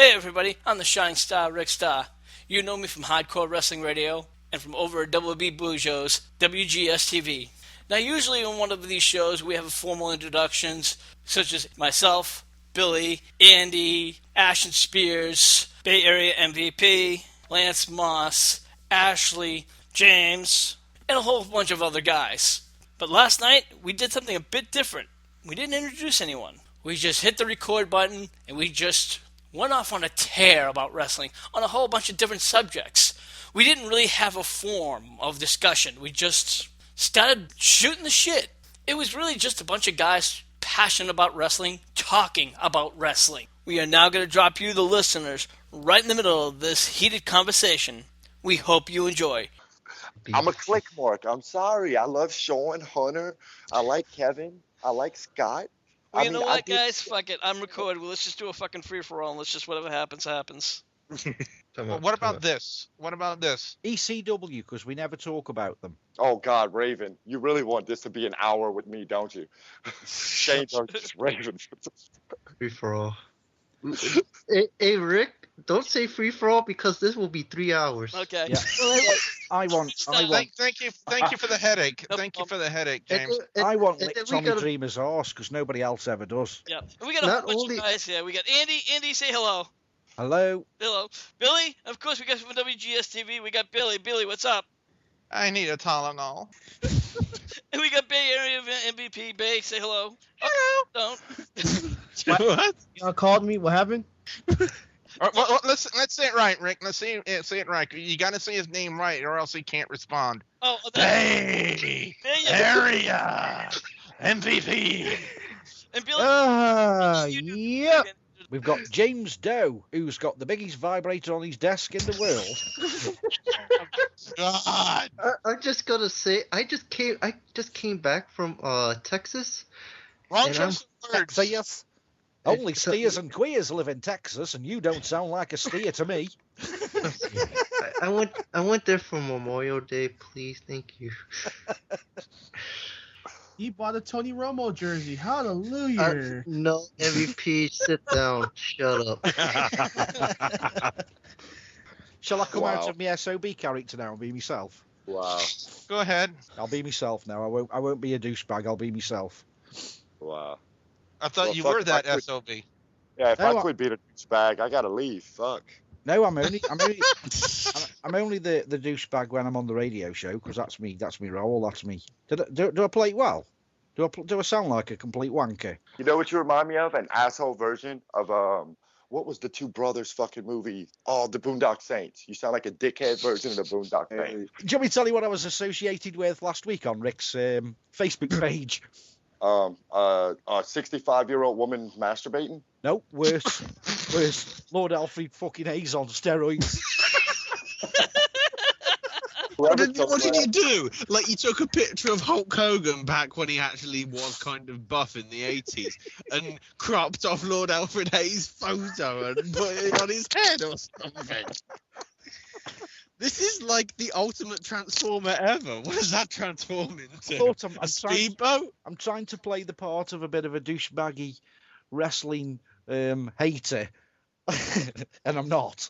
Hey everybody, I'm the Shining Star, Rick Starr. You know me from Hardcore Wrestling Radio and from over at WB Blue Show's WGS-TV. Now usually on one of these shows we have formal introductions such as myself, Billy, Andy, Ashton Spears, Bay Area MVP, Lance Moss, Ashley, James, and a whole bunch of other guys. But last night we did something a bit different. We didn't introduce anyone. We just hit the record button and we just went off on a tear about wrestling on a whole bunch of different subjects. We didn't really have a form of discussion. We just started shooting the shit. It was really just a bunch of guys passionate about wrestling, talking about wrestling. We are now going to drop you, the listeners, right in the middle of this heated conversation. We hope you enjoy. I'm a click mark. I'm sorry. I love Sean, Hunter. I like Kevin. I like Scott. Well, you know what, guys? Fuck it. I'm recording. Well, let's just do a fucking free-for-all and let's just whatever happens, happens. Well, what about this? What about this? ECW, because we never talk about them. Oh, God, Raven. You really want this to be an hour with me, don't you? Shane versus Raven. Free-for-all. Hey, Rick, don't say free-for-all because this will be 3 hours. Okay. Yeah. I want. Thank you for the headache. Thank you for the headache, James. I want Tommy Dreamer's arse because nobody else ever does. Yeah. We got a whole bunch of guys here. We got Andy. Andy, say hello. Hello. Hello. Billy, of course, we got from WGS-TV. We got Billy. Billy, what's up? I need a Tylenol. And we got Bay Area MVP. Bay, say hello. Hello. Don't. What? Y'all called me. What happened? Well, let's say it right, Rick. Let's say it right. You got to say his name right, or else he can't respond. Oh, Bay Area MVP. And Billy. Yep. We've got James Doe, who's got the biggest vibrator on his desk in the world. God. I'm just gonna say, I just came back from Texas. Wrong choice of words. Texas. Only steers and queers live in Texas, and you don't sound like a steer to me. I went there for Memorial Day, please, thank you. He bought a Tony Romo jersey. Hallelujah. No, MVP, sit down. Shut up. Shall I come out of my SOB character now and be myself? Wow. Go ahead. I'll be myself now. I won't be a douchebag. I'll be myself. Wow. I thought you were that SOB. Yeah, if I quit being a douchebag, I gotta leave. Fuck. No, I'm only the douchebag when I'm on the radio show because that's me role. That's me. Do I play it well? Do I sound like a complete wanker? You know what you remind me of? An asshole version of what was the Two Brothers fucking movie? Oh, the Boondock Saints. You sound like a dickhead version of the Boondock Saints. Do you want me to tell you what I was associated with last week on Rick's Facebook page? A 65-year-old woman masturbating? No, worse. Lord Alfred fucking Hayes on steroids. What did you do? Like, you took a picture of Hulk Hogan back when he actually was kind of buff in the 80s and cropped off Lord Alfred Hayes' photo and put it on his head or something. This is like the ultimate transformer ever. What does that transform into? A speedboat? I'm trying to play the part of a bit of a douchebaggy wrestling hater, and I'm not.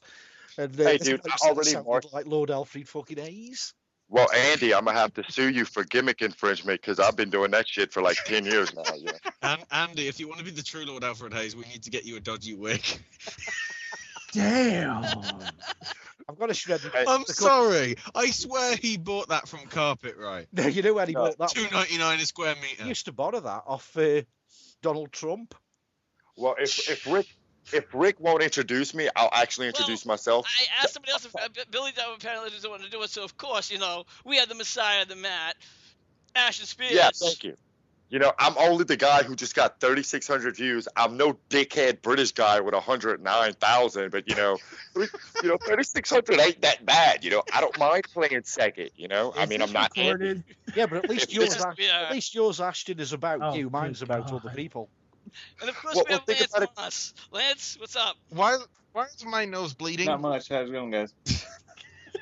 And, hey, dude, I already marked like Lord Alfred fucking Hayes. Well, Andy, I'm gonna have to sue you for gimmick infringement because I've been doing that shit for like 10 years now. Yeah. Andy, if you want to be the true Lord Alfred Hayes, we need to get you a dodgy wig. Damn. I've got to shred. I'm sorry. I swear he bought that from Carpet Right. No, you know where he bought that? $2.99 a square meter. He used to borrow that off Donald Trump. Well, if Rick won't introduce me, I'll actually introduce myself. I asked somebody else if Billy apparently doesn't want to do it, so of course, we had the Messiah, the Matt, Ashton Spears. Yeah, thank you. I'm only the guy who just got 3,600 views. I'm no dickhead British guy with 109,000, but 3,600 ain't that bad. I don't mind playing second. I mean, I'm not. Recorded? Yeah, but at least yours, Ashton, is about you. Mine's about other people. And of course, we have Lance Moss. Lance, what's up? Why is my nose bleeding? Not much. How's it going, guys?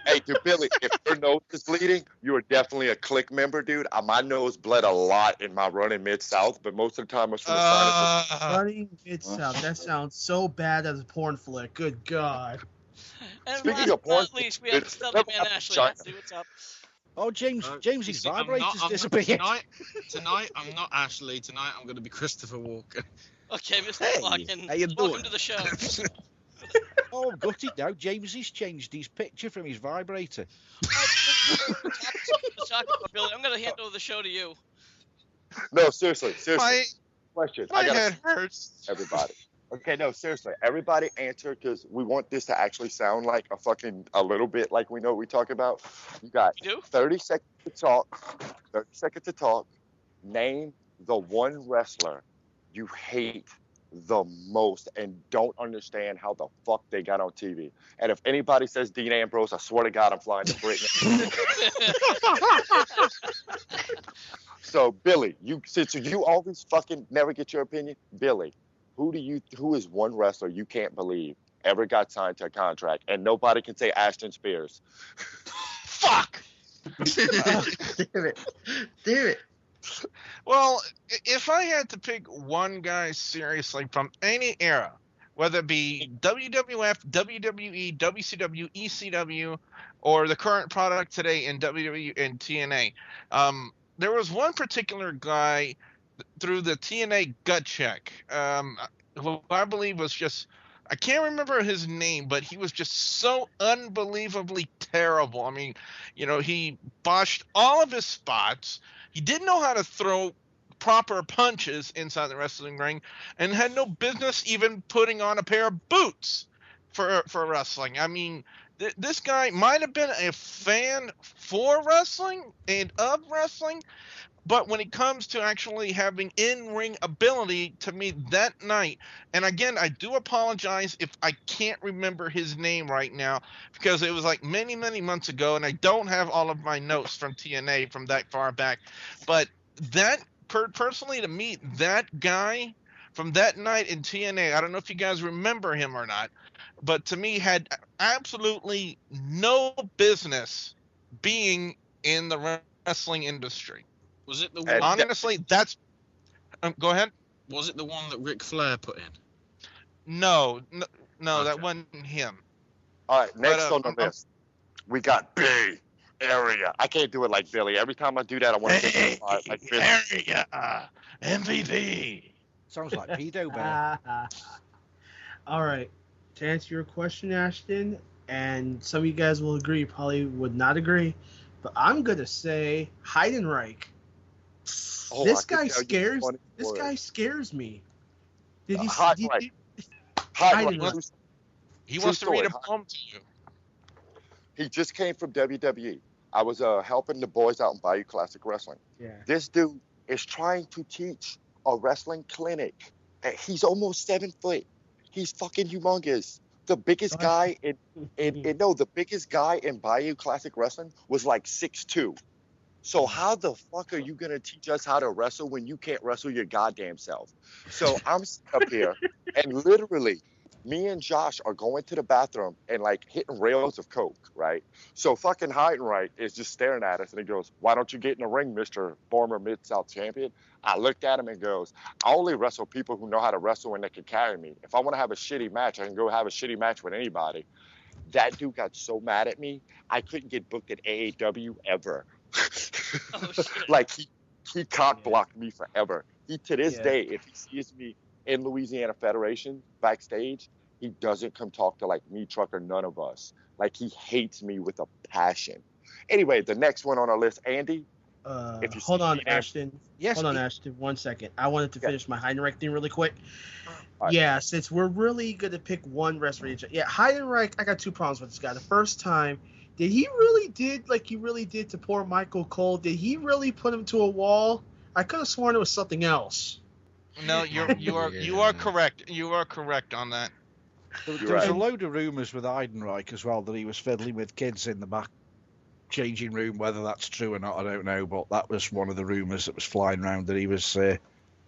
Hey, dude, Billy, if your nose is bleeding, you are definitely a Click member, dude. My nose bled a lot in my run in Mid-South, but most of the time it was from the sinus. Running Mid-South. That sounds so bad as a porn flick. Good God. And Speaking last of but porn, not least, we have Stealthy Man Ashley. Ashley, what's up? Oh, James's You see, vibrator's I'm disappeared. Tonight, I'm not Ashley. Tonight, I'm going to be Christopher Walken. Okay, Mr. Hey, Larkin, how you welcome doing? to the show. Oh, I'm gutted now. James has changed his picture from his vibrator. Billy, I'm going to hand over the show to you. No, seriously. Question. My I got head hurts. everybody. Okay, no, seriously. Everybody answer because we want this to actually sound like a little bit like we know what we talk about. You got You do? 30 seconds to talk. 30 seconds to talk. Name the one wrestler you hate the most and don't understand how the fuck they got on TV. And if anybody says Dean Ambrose, I swear to God, I'm flying to Britain. So, Billy, since you always fucking never get your opinion, Billy, who is one wrestler you can't believe ever got signed to a contract and nobody can say Ashton Spears? Fuck. Damn it. Well, if I had to pick one guy seriously from any era, whether it be WWF, WWE, WCW, ECW, or the current product today in WWE and TNA, there was one particular guy through the TNA gut check, who I believe was just, I can't remember his name, but he was just so unbelievably terrible. I mean, he botched all of his spots. He didn't know how to throw proper punches inside the wrestling ring and had no business even putting on a pair of boots for wrestling. I mean, this guy might have been a fan for wrestling and of wrestling, but when it comes to actually having in-ring ability, to me that night, and again, I do apologize if I can't remember his name right now, because it was like many, many months ago, and I don't have all of my notes from TNA from that far back. But that, personally to me, that guy from that night in TNA, I don't know if you guys remember him or not, but to me had absolutely no business being in the wrestling industry. Was it the one? Honestly, that's. Go ahead. Was it the one that Ric Flair put in? No, Okay. that wasn't him. All right, next But, on the list, we got Bay Area. I can't do it like Billy. Every time I do that, I want to get like Billy. Area MVP. Sounds like pedo bear. All right. To answer your question, Ashton, and some of you guys will agree, probably would not agree, but I'm gonna say Heidenreich. Oh, This I guy can tell you scares. funny This story. guy scares me. Did you Hot see? Mike. Heidenreich. He True wants to read a story. poem to you. He just came from WWE. I was helping the boys out in Bayou Classic Wrestling. Yeah. This dude is trying to teach a wrestling clinic. He's almost 7 foot. He's fucking humongous. The biggest guy the biggest guy in Bayou Classic Wrestling was like 6'2". So how the fuck are you gonna teach us how to wrestle when you can't wrestle your goddamn self? So I'm up here and literally me and Josh are going to the bathroom and like hitting rails of coke, right? So fucking Heidenreich is just staring at us and he goes, "Why don't you get in the ring, Mr. former Mid-South champion?" I looked at him and goes, "I only wrestle people who know how to wrestle and that can carry me. If I want to have a shitty match, I can go have a shitty match with anybody." That dude got so mad at me, I couldn't get booked at AAW ever. Oh, shit. Like he cock blocked me forever. He to this Yeah. day, if he sees me in Louisiana Federation backstage, he doesn't come talk to like me, Truck, or none of us. Like he hates me with a passion. Anyway, the next one on our list, Andy. If you Hold see on, me, Ashton. Yes. Hold on, Ashton. 1 second. I wanted to Yeah. finish my Heidenreich thing really quick. All right. Yeah, since we're really going to pick one wrestler. Yeah, Heidenreich, I got 2 problems with this guy. The first time, did he really did like he really did to poor Michael Cole? Did he really put him to a wall? I could have sworn it was something else. No, you are correct. You are correct on that. There You're was a right. load of rumours with Heidenreich as well that he was fiddling with kids in the back changing room. Whether that's true or not, I don't know. But that was one of the rumours that was flying around, that he was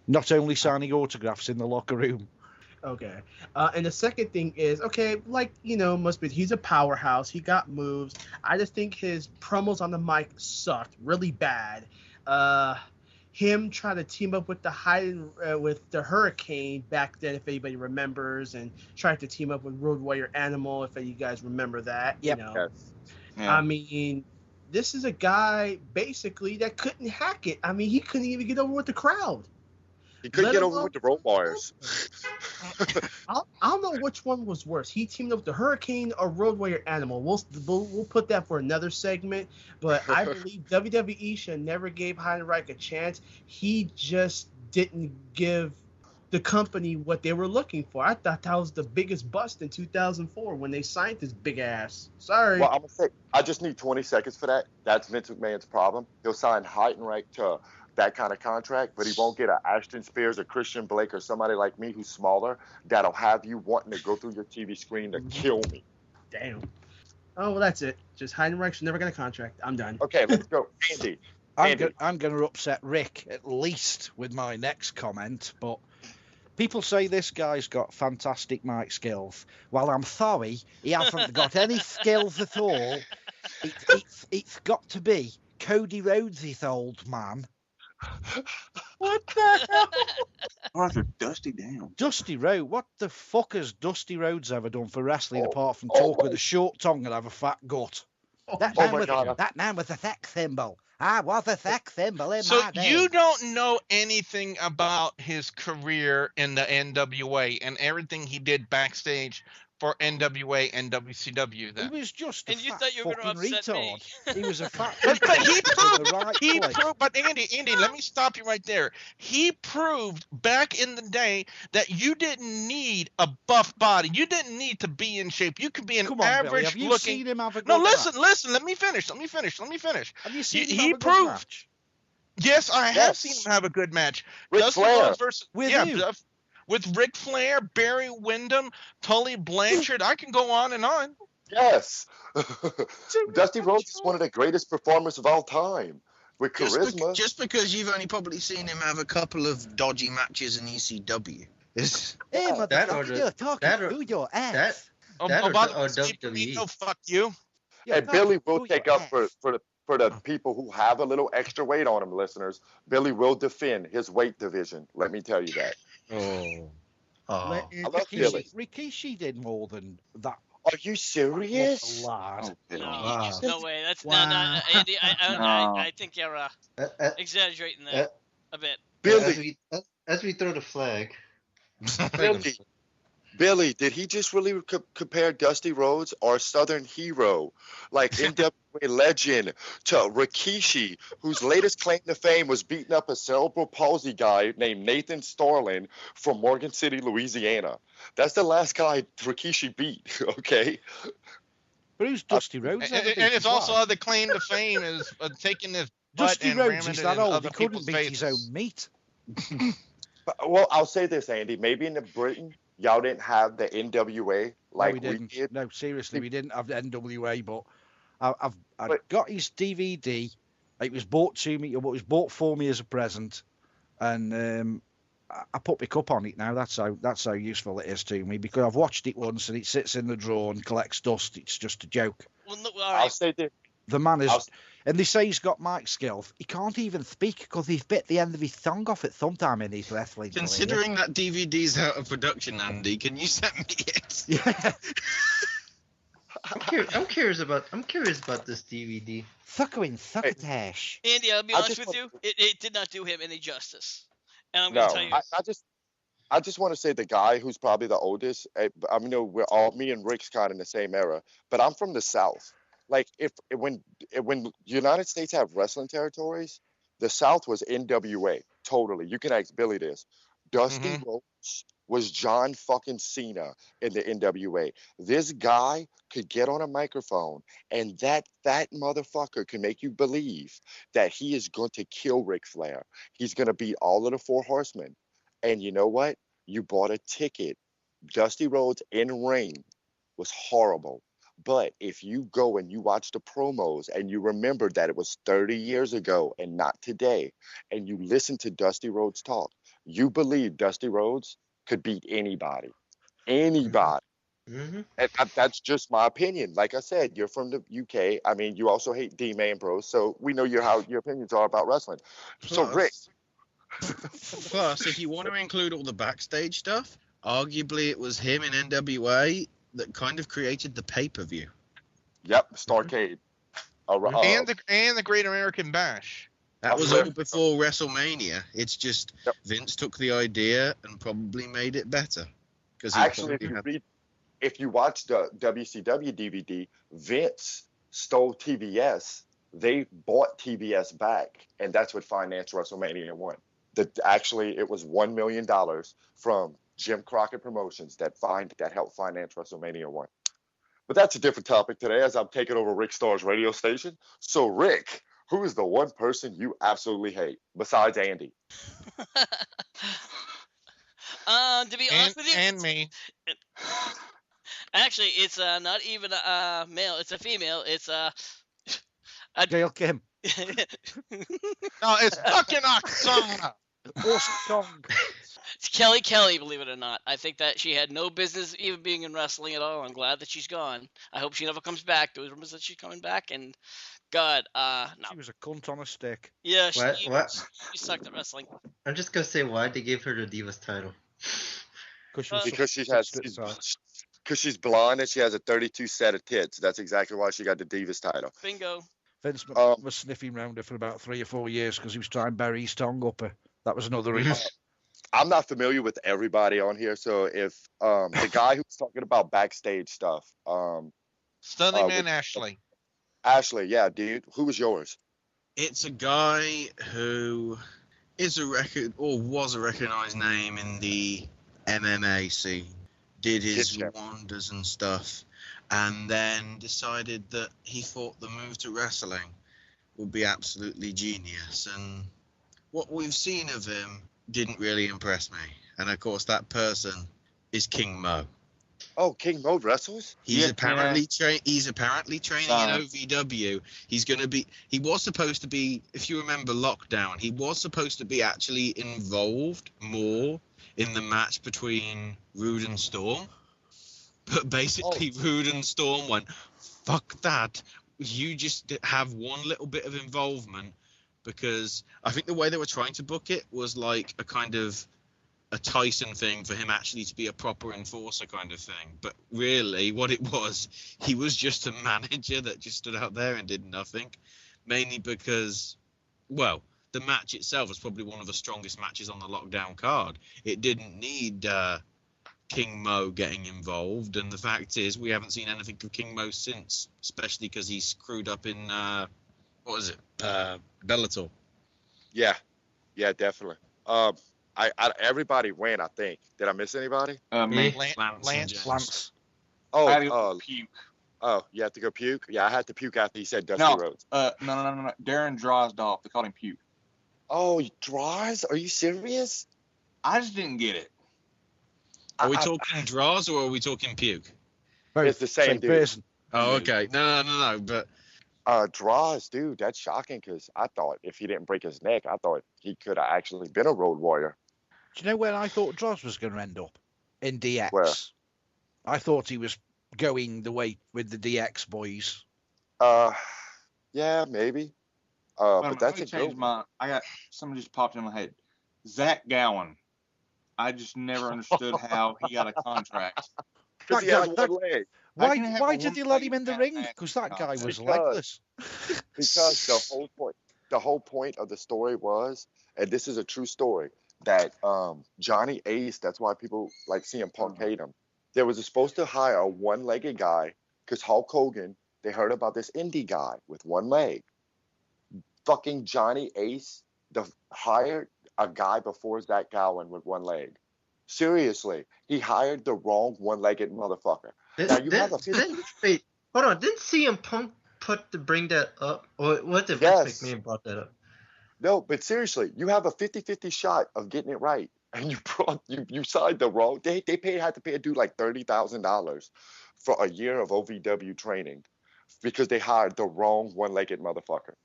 not only signing autographs in the locker room. Okay. And the second thing is, okay, like, must be, he's a powerhouse. He got moves. I just think his promos on the mic sucked really bad. Him trying to team up with with the Hurricane back then, if anybody remembers, and tried to team up with Road Warrior Animal, if you guys remember that. Yep. Yes. I mean, this is a guy basically that couldn't hack it. I mean, he couldn't even get over with the crowd. He couldn't get over with the rope wires. I don't know which one was worse. He teamed up with the Hurricane or Road Warrior Animal. We'll put that for another segment. But I believe WWE should never gave Heinrich a chance. He just didn't give the company what they were looking for. I thought that was the biggest bust in 2004 when they signed this big ass. Sorry. Well, I'm gonna say I just need 20 seconds for that. That's Vince McMahon's problem. He'll sign Heidenreich to that kind of contract, but he won't get an Ashton Spears or Christian Blake or somebody like me who's smaller that'll have you wanting to go through your TV screen to kill me. Damn. Oh, well, that's it. Just Heidenreich's never got a contract. I'm done. Okay, let's go. Andy. I'm going to upset Rick at least with my next comment, but people say this guy's got fantastic mic skills. Well, I'm sorry, he hasn't got any skills at all. It's got to be Cody Rhodes' old man. What the hell? Arthur, Dusty down. Dusty Rhodes? What the fuck has Dusty Rhodes ever done for wrestling apart from talk with a short tongue and have a fat gut? That man was a sex symbol. I was a sex symbol in my day. So you don't know anything about his career in the NWA and everything he did backstage for NWA and WCW then? He was just a And you fat thought you were fucking gonna upset me. retard. He was a fat But he retard in the right place. proved, but Andy, let me stop you right there. He proved back in the day that you didn't need a buff body. You didn't need to be in shape. You could be an Come on, Billy, average have you looking. seen him have a good No, match? listen. Let me finish. Have you seen him He have a good proved. match? Yes, I have Yes. seen him have a good match. Ric Dusty Flair. Rhodes versus With who? with Ric Flair, Barry Windham, Tully Blanchard. I can go on and on. Yes. Dusty Rhodes is one of the greatest performers of all time with charisma. Just because you've only probably seen him have a couple of dodgy matches in ECW. Hey, That or motherfucker, the- you're talking that or- through your ass. That by or the way, Steve WWE. Corino, fuck you. You're And Billy talking will through take your up ass. for the people who have a little extra weight on him, listeners. Billy will defend his weight division. Let me tell you that. Oh. I love Billy. Rikishi did more than that. Are you serious? Lad. No, Wow. no way. That's Wow. no, Andy. I think you're Uh, exaggerating that a bit. Billy, as we throw the flag. Billy, did he just really compare Dusty Rhodes, our Southern hero, like NWA legend, to Rikishi, whose latest claim to fame was beating up a cerebral palsy guy named Nathan Starlin from Morgan City, Louisiana? That's the last guy Rikishi beat, okay? But who's Dusty Rhodes? And it's also other claim to fame is taking his butt Dusty and Rhodes ramming is it that in old. other He couldn't people's beat his faces. own meat. Well, I'll say this, Andy. Maybe in the Britain, y'all didn't have the NWA like no, we didn't. did. No, seriously, we didn't have the NWA, but I've But- got his DVD. It was bought to me. It was bought for me as a present, and I put my cup on it now. That's how useful it is to me, because I've watched it once and it sits in the drawer and collects dust. It's just a joke. Well, no, all I'll right. say this. The man is, I'll- and they say he's got mic skills. He can't even speak because he's bit the end of his tongue off at some time in his wrestling career. Considering that DVD's out of production, Andy, can you send me it? Yeah. I'm curious about this DVD. Succotash. Andy, I'll be I honest just with you. It did not do him any justice. And I'm No, going to tell you. I just want to say the guy who's probably the oldest. I mean, we're all, me and Rick's kind of in the same era, but I'm from the South. Like when United States have wrestling territories, the South was NWA totally. You can ask Billy this. Dusty Rhodes was John fucking Cena in the NWA. This guy could get on a microphone and that fat motherfucker can make you believe that he is going to kill Ric Flair. He's going to beat all of the Four Horsemen. And you know what? You bought a ticket. Dusty Rhodes in ring was horrible. But if you go and you watch the promos and you remember that it was 30 years ago and not today, and you listen to Dusty Rhodes talk, you believe Dusty Rhodes could beat anybody. Anybody. Mm-hmm. And that's just my opinion. Like I said, you're from the UK. I mean, you also hate D-Man Bros, so we know how your opinions are about wrestling. So, Rick. Plus, if you want to include all the backstage stuff, arguably it was him in NWA that kind of created the pay-per-view. Yep, Starrcade. And the Great American Bash. That was all before WrestleMania. It's just Yep. Vince took the idea and probably made it better. Actually, if you watch the WCW DVD, Vince stole TBS. They bought TBS back, and that's what financed WrestleMania 1. Actually, it was $1 million from Jim Crockett Promotions that helped finance WrestleMania 1. But that's a different topic today, as I'm taking over Rick Starr's radio station. So, Rick, who is the one person you absolutely hate besides Andy? To be honest with you, and me. Actually, it's not even a male. It's a female. It's Gail Kim. No, it's fucking Oksana. It's Kelly, believe it or not. I think that she had no business even being in wrestling at all. I'm glad that she's gone. I hope she never comes back. There was rumors that she's coming back, and God, no. She was a cunt on a stick. Yeah, What? she sucked at wrestling. I'm just gonna say why they gave her the Divas title. Because she's blonde and she has a 32 set of tits. That's exactly why she got the Divas title. Bingo. Vince McMahon was sniffing round her for about 3 or 4 years because he was trying to bury his tongue up her. That was another reason. I'm not familiar with everybody on here, so if the guy who's talking about backstage stuff, Stunning Man Ashley. Ashley, yeah, dude, who was yours? It's a guy who was a recognized name in the MMA scene. Did his wonders and stuff, and then decided that he thought the move to wrestling would be absolutely genius. And what we've seen of him didn't really impress me. And of course, that person is King Mo. Oh, King Mo wrestles? He's apparently training in OVW. He was supposed to be, if you remember Lockdown, he was supposed to be actually involved more in the match between Rude and Storm. But basically, Rude and Storm went, fuck that. You just have one little bit of involvement, because I think the way they were trying to book it was like a kind of a Tyson thing for him actually to be a proper enforcer kind of thing. But really what it was, he was just a manager that just stood out there and did nothing. Mainly because, well, the match itself was probably one of the strongest matches on the Lockdown card. It didn't need King Mo getting involved, and the fact is we haven't seen anything of King Mo since, especially because he screwed up in Bellator. Yeah, definitely. Everybody went, I think. Did I miss anybody? Me. Lance. Oh, puke. Oh, you have to go puke? Yeah, I had to puke after he said Dusty No, Rhodes. no. Darren Drozdoff. They called him puke. Oh, Droz? Are you serious? I just didn't get it. Are we talking draws or are we talking puke? It's the same dude. person. Oh, okay. No. But Droz, dude, that's shocking, because I thought if he didn't break his neck, I thought he could have actually been a Road Warrior. Do you know where I thought Droz was going to end up? In DX. Where? I thought he was going the way with the DX boys. Yeah, maybe. But that's a changed my. Something just popped in my head. Zach Gowen. I just never understood how he got a contract. Because he has one leg. Why did you let him in the ring? Because that guy was legless. Because the whole point of the story was, and this is a true story, that Johnny Ace, that's why people like CM Punk hate him. They was supposed to hire a one-legged guy, because Hulk Hogan, they heard about this indie guy with one leg. Fucking Johnny Ace hired a guy before Zach Gowen with one leg. Seriously, he hired the wrong one-legged motherfucker. Wait, hold on. Didn't CM Punk bring that up? Or was it Vince McMahon brought that up? No, but seriously, you have a 50-50 shot of getting it right, and you signed the wrong. They had to pay a dude like $30,000 for a year of OVW training because they hired the wrong one-legged motherfucker.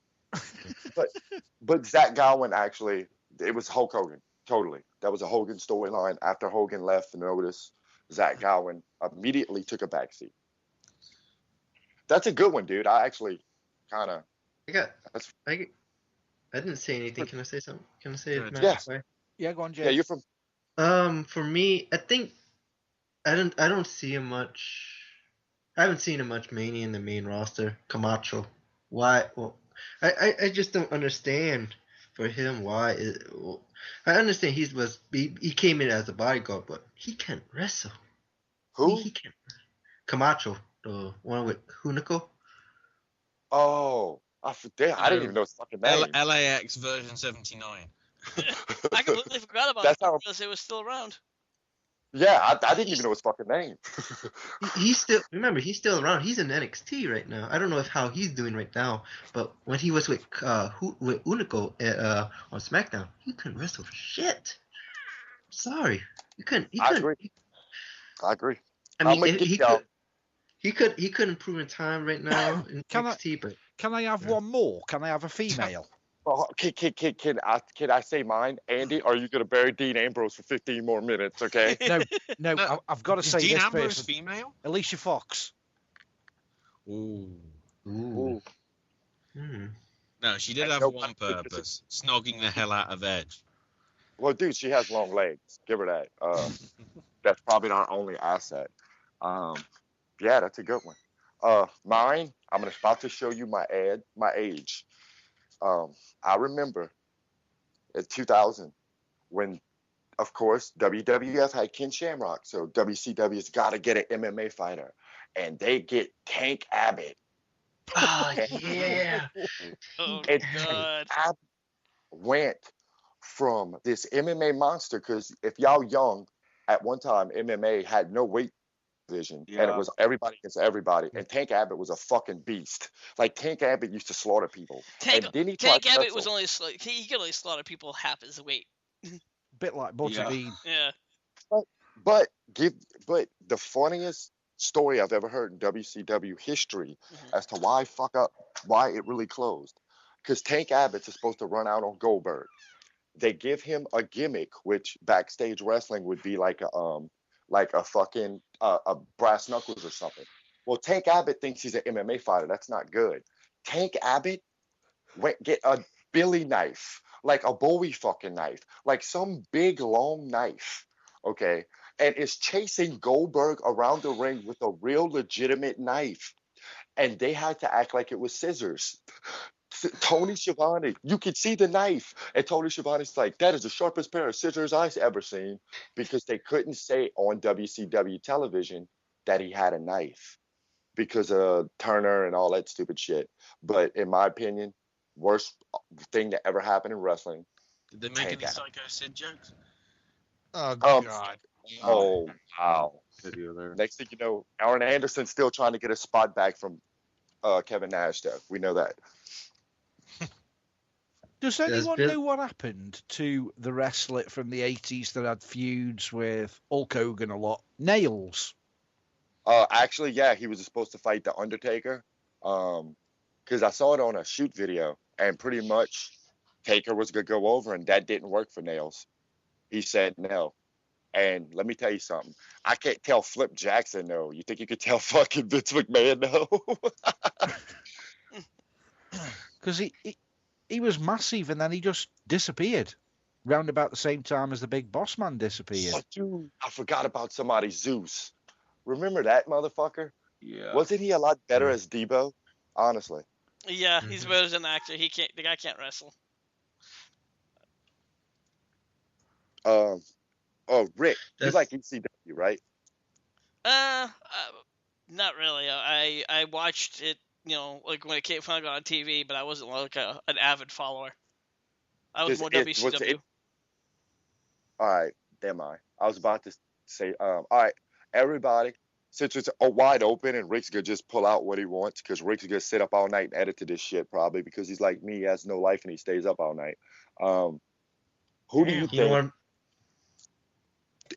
but Zach Gowen actually, it was Hulk Hogan. Totally. That was a Hogan storyline. After Hogan left, notice Zach Gowen immediately took a backseat. That's a good one, dude. I actually kind of. I didn't say anything. Can I say something? Can I say it? Yes. Yeah, go on, Jay. Yeah, you're from. For me, I think I don't see him much. I haven't seen him much mainly in the main roster. Camacho. Why? Well, I just don't understand for him why. I understand he came in as a bodyguard, but he can't wrestle. Who? He can't. Camacho, the one with Hunico. Oh, I didn't even know his fucking name. LAX version 79. I completely forgot about That's it how. because it was still around. Yeah, I didn't even know his fucking name. He's still around. He's in NXT right now. I don't know how he's doing right now, but when he was with Unico on SmackDown, he couldn't wrestle for shit. Sorry, he couldn't. I agree. I mean, he could improve in time right now in NXT, but can I have one more? Can I have a female? Oh, can I say mine? Andy, are you going to bury Dean Ambrose for 15 more minutes, okay? No, I've got to say Dean this Ambrose person. female? Alicia Fox. Ooh. Ooh. No, she did have one purpose, snogging the hell out of Edge. Well, dude, she has long legs. Give her that. That's probably not our only asset. Yeah, that's a good one. Mine, I'm about to show you my age. I remember in 2000 when, of course, WWF had Ken Shamrock, so WCW's got to get an MMA fighter, and they get Tank Abbott. Oh yeah. Oh And God. Tank Abbott went from this MMA monster, because if y'all young, at one time MMA had no weight division, and it was everybody against everybody, and Tank Abbott was a fucking beast. Like, Tank Abbott used to slaughter people. Tank Abbott wrestle. was only he could only slaughter people half his weight. Bit like Butterbean. Yeah. But the funniest story I've ever heard in WCW history as to why it really closed, because Tank Abbott's is supposed to run out on Goldberg. They give him a gimmick, which backstage wrestling would be like a fucking a brass knuckles or something. Well, Tank Abbott thinks he's an MMA fighter. That's not good. Tank Abbott went get a Billy knife, like a Bowie fucking knife, like some big long knife, okay, and is chasing Goldberg around the ring with a real legitimate knife, and they had to act like it was scissors. Tony Schiavone, you could see the knife, and Tony Schiavone's like, that is the sharpest pair of scissors I've ever seen, because they couldn't say on WCW television that he had a knife because of Turner and all that stupid shit. But in my opinion, worst thing that ever happened in wrestling. Did they make any Psycho Sid jokes? Oh God. Oh wow. Video there. Next thing you know, Arn Anderson's still trying to get a spot back from Kevin Nash, though. We know that. Does anyone know what happened to the wrestler from the 80s that had feuds with Hulk Hogan a lot? Nails. Actually, yeah, he was supposed to fight The Undertaker. Because I saw it on a shoot video, and pretty much Taker was going to go over, and that didn't work for Nails. He said no. And let me tell you something. I can't tell Flip Jackson no. You think you could tell fucking Vince McMahon no? Because he was massive, and then he just disappeared round about the same time as the Big Boss Man disappeared. Oh, dude, I forgot about somebody, Zeus. Remember that motherfucker? Yeah. Wasn't he a lot better as Debo? Honestly. Yeah, he's better as an actor. The guy can't wrestle. Oh, Rick, you like ECW, right? Not really. I watched it, like when it came finally got on TV, but I wasn't like an avid follower. I was more WCW. All right, damn I was about to say, all right, everybody, since it's wide open and Rick's gonna just pull out what he wants, because Rick's gonna sit up all night and edit to this shit probably, because he's like me, he has no life and he stays up all night. Who do you think?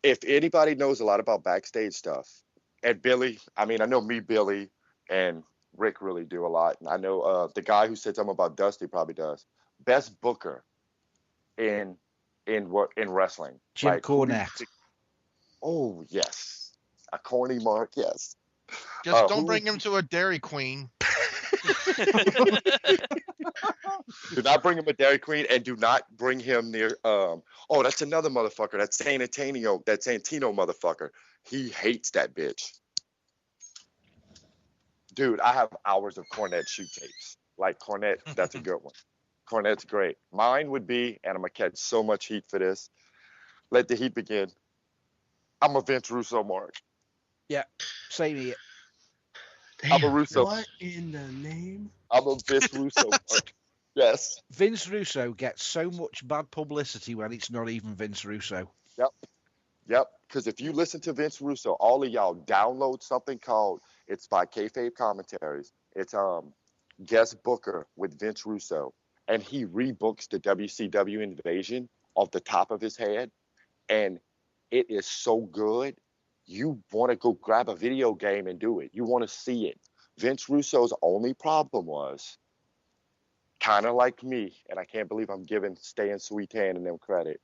If anybody knows a lot about backstage stuff, and Billy, I mean, I know me, Billy, and Rick really do a lot. And I know the guy who said something about Dusty probably does. Best booker in in wrestling. Jim Like, who do you Cornette. think- Oh yes, a corny mark. Yes. Just don't who bring would him to a Dairy Queen. Do not bring him a Dairy Queen, and do not bring him near. Oh, that's another motherfucker. That's Santino. That Santino motherfucker. He hates that bitch. Dude, I have hours of Cornette shoot tapes. Like Cornette, that's a good one. Cornette's great. Mine would be, and I'm gonna catch so much heat for this. Let the heat begin. I'm a Vince Russo mark. Yeah, same here. I'm a Russo. What in the name? I'm a Vince Russo mark. Yes. Vince Russo gets so much bad publicity when it's not even Vince Russo. Yep. Because if you listen to Vince Russo, all of y'all download something called, it's by Kayfabe Commentaries. It's guest booker with Vince Russo, and he rebooks the WCW Invasion off the top of his head, and it is so good. You want to go grab a video game and do it. You want to see it. Vince Russo's only problem was, kind of like me, and I can't believe I'm giving Stan Sweetan and them credit.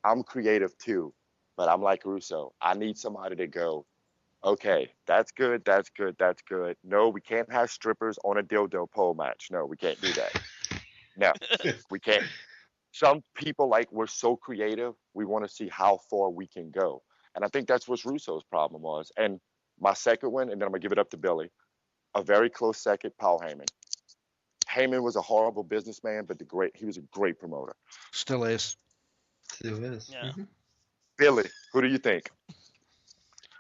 I'm creative too, but I'm like Russo. I need somebody to go, okay, that's good, that's good, that's good. No, we can't have strippers on a dildo pole match. No, we can't do that. No, we can't. Some people, like, we're so creative, we want to see how far we can go. And I think that's what Russo's problem was. And my second one, and then I'm going to give it up to Billy, a very close second, Paul Heyman. Heyman was a horrible businessman, but he was a great promoter. Still is. Still is. Yeah. Billy, who do you think?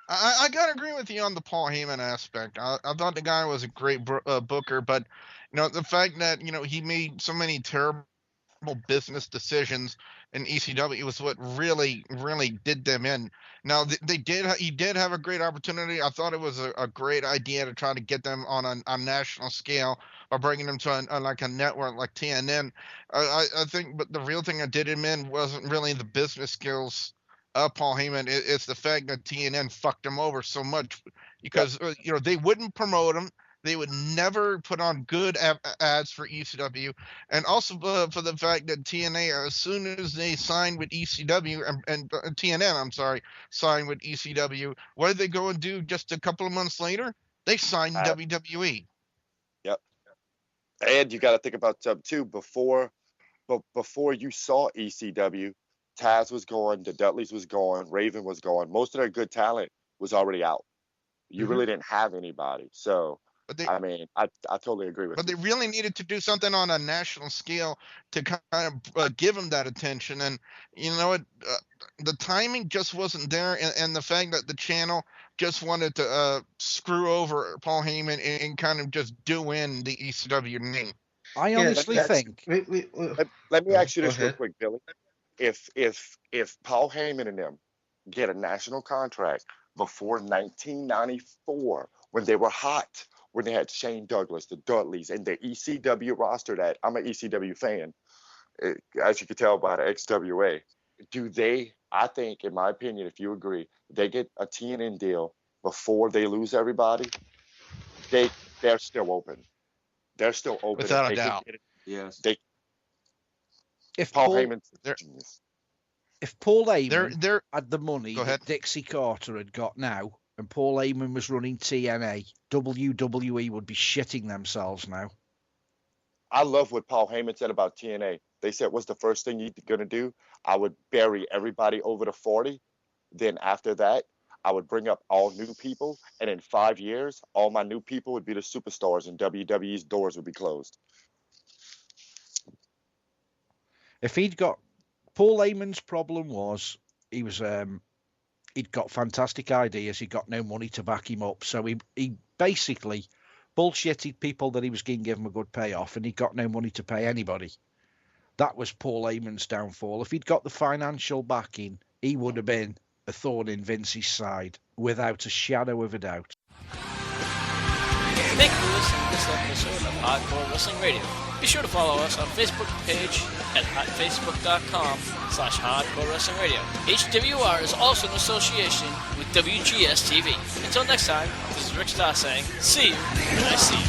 I gotta agree with you on the Paul Heyman aspect. I thought the guy was a great booker, but the fact that he made so many terrible business decisions in ECW was what really did them in. Now he did have a great opportunity. I thought it was a great idea to try to get them on a national scale by bringing them to a network like TNN. I think, but the real thing that did him in wasn't really the business skills of Paul Heyman. It's the fact that TNN fucked him over so much because they wouldn't promote him. They would never put on good ads for ECW, and also for the fact that TNA, as soon as they signed with ECW and TNN, signed with ECW, what did they go and do just a couple of months later? They signed WWE. Yep. And you got to think about too, before you saw ECW, Taz was gone, the Dudleys was gone, Raven was gone. Most of their good talent was already out. You really didn't have anybody. So, I totally agree with you. But they really needed to do something on a national scale to kind of give them that attention. And you know what? The timing just wasn't there. And the fact that the channel just wanted to screw over Paul Heyman and kind of just do in the ECW name. I honestly think. Let me ask you this real quick, Billy. If Paul Heyman and them get a national contract before 1994, when they were hot, when they had Shane Douglas, the Dudleys, and the ECW roster that I'm an ECW fan, as you can tell by the XWA, I think, in my opinion, if you agree, they get a TNN deal before they lose everybody, they're still open. They're still open. Without a doubt. Yes. If Paul Heyman, if Paul Heyman had the money that Dixie Carter had got now, and Paul Heyman was running TNA, WWE would be shitting themselves now. I love what Paul Heyman said about TNA. They said, what's the first thing you're going to do? I would bury everybody over to 40. Then after that, I would bring up all new people. And in 5 years, all my new people would be the superstars and WWE's doors would be closed. If he'd got... Paul Heyman's problem was he was... he'd got fantastic ideas. He got no money to back him up. So he basically bullshitted people that he was going to give him a good payoff, and he got no money to pay anybody. That was Paul Heyman's downfall. If he'd got the financial backing, he would have been a thorn in Vince's side, without a shadow of a doubt. Thank you for listening to this episode of Hardcore Wrestling Radio. Be sure to follow us on Facebook page at facebook.com/Hardcore Wrestling Radio. HWR is also in association with WGS-TV. Until next time, this is Rick Starr saying, see you when I see you.